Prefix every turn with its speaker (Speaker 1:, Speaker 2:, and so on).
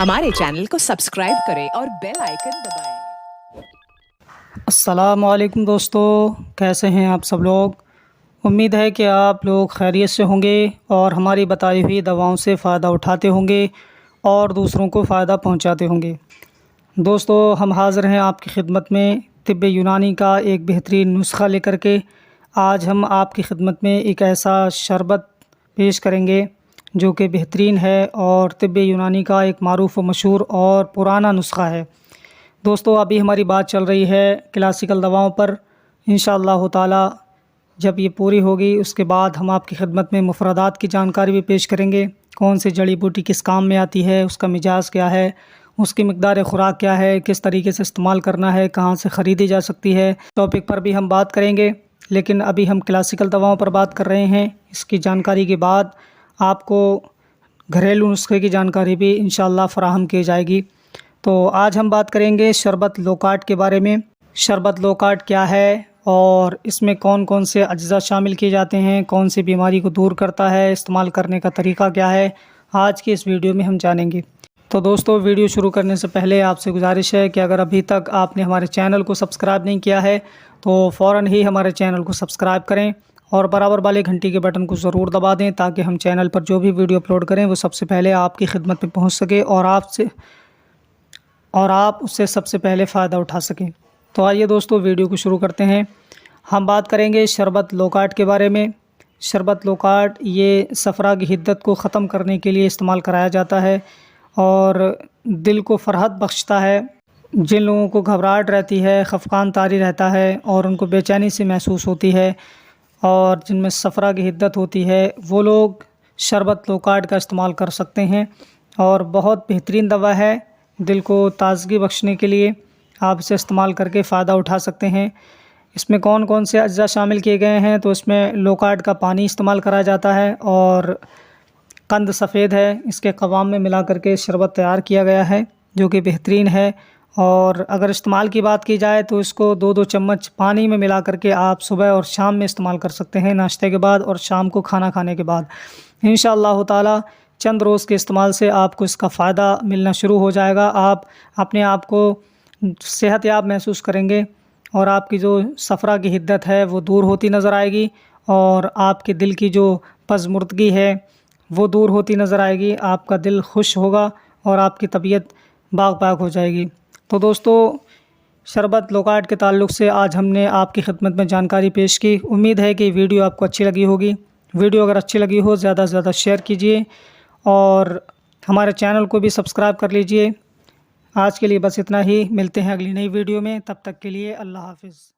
Speaker 1: हमारे चैनल को सब्सक्राइब करें और बेल आइकन दबाएं।
Speaker 2: अस्सलामुअलैकुम दोस्तों, कैसे हैं आप सब लोग। उम्मीद है कि आप लोग खैरियत से होंगे और हमारी बताई हुई दवाओं से फ़ायदा उठाते होंगे और दूसरों को फ़ायदा पहुंचाते होंगे। दोस्तों, हम हाज़िर हैं आपकी खिदमत में तिब्ब यूनानी का एक बेहतरीन नुस्खा लेकर के। आज हम आपकी खिदमत में एक ऐसा शरबत पेश करेंगे जो कि बेहतरीन है और तिब्ब यूनानी का एक मारूफ़ व मशहूर और पुराना नुस्खा है। दोस्तों, अभी हमारी बात चल रही है क्लासिकल दवाओं पर। इंशाअल्लाह ताला जब ये पूरी होगी उसके बाद हम आपकी खिदमत में मुफरदात की जानकारी भी पेश करेंगे। कौन सी जड़ी बूटी किस काम में आती है, उसका मिजाज क्या है, उसकी मिकदार ख़ुराक क्या है, किस तरीके से इस्तेमाल करना है, कहाँ से ख़रीदी जा सकती है, टॉपिक पर भी हम बात करेंगे। लेकिन अभी हम क्लासिकल दवाओं पर बात कर रहे हैं। इसकी जानकारी के बाद आपको घरेलू नुस्खे की जानकारी भी इंशाअल्लाह फ़राहम की जाएगी। तो आज हम बात करेंगे शरबत लोकाट के बारे में। शरबत लोकाट क्या है और इसमें कौन कौन से अज्जा शामिल किए जाते हैं, कौन सी बीमारी को दूर करता है, इस्तेमाल करने का तरीका क्या है, आज की इस वीडियो में हम जानेंगे। तो दोस्तों, वीडियो शुरू करने से पहले आपसे गुजारिश है कि अगर अभी तक आपने हमारे चैनल को सब्सक्राइब नहीं किया है तो फ़ौरन ही हमारे चैनल को सब्सक्राइब करें और बराबर वाले घंटी के बटन को ज़रूर दबा दें ताकि हम चैनल पर जो भी वीडियो अपलोड करें वो सबसे पहले आपकी खिदमत में पहुँच सके और आप उससे सबसे पहले फ़ायदा उठा सकें। तो आइए दोस्तों, वीडियो को शुरू करते हैं। हम बात करेंगे शरबत लोकाट के बारे में। शरबत लोकाट ये सफ़रा की हिद्दत को ख़त्म करने के लिए इस्तेमाल कराया जाता है और दिल को फ़रहत बख्शता है। जिन लोगों को घबराहट रहती है, ख़फ़क़ान तारी रहता है और उनको बेचैनी सी महसूस होती है और जिनमें सफ़रा की हिद्दत होती है, वो लोग शरबत लोकाट का इस्तेमाल कर सकते हैं और बहुत बेहतरीन दवा है। दिल को ताज़गी बख्शने के लिए आप इसे इस्तेमाल करके फ़ायदा उठा सकते हैं। इसमें कौन कौन से अज्जा शामिल किए गए हैं, तो इसमें लोकाट का पानी इस्तेमाल करा जाता है और कंद सफ़ेद है, इसके क़वाम में मिला करके शरबत तैयार किया गया है जो कि बेहतरीन है। और अगर इस्तेमाल की बात की जाए तो इसको 2-2 चम्मच पानी में मिला करके आप सुबह और शाम में इस्तेमाल कर सकते हैं, नाश्ते के बाद और शाम को खाना खाने के बाद। इंशाअल्लाह ताला चंद रोज़ के इस्तेमाल से आपको इसका फ़ायदा मिलना शुरू हो जाएगा। आप अपने आप को सेहतयाब महसूस करेंगे और आपकी जो सफ़रा की हिद्दत है वो दूर होती नज़र आएगी और आपके दिल की जो पज़मुर्दगी है वो दूर होती नज़र आएगी। आपका दिल खुश होगा और आपकी तबीयत बाग-बाग हो जाएगी। तो दोस्तों, शरबत लोकाट के ताल्लुक़ से आज हमने आपकी खिदमत में जानकारी पेश की। उम्मीद है कि वीडियो आपको अच्छी लगी होगी। वीडियो अगर अच्छी लगी हो ज़्यादा से ज़्यादा शेयर कीजिए और हमारे चैनल को भी सब्सक्राइब कर लीजिए। आज के लिए बस इतना ही। मिलते हैं अगली नई वीडियो में, तब तक के लिए अल्लाह हाफ़िज़।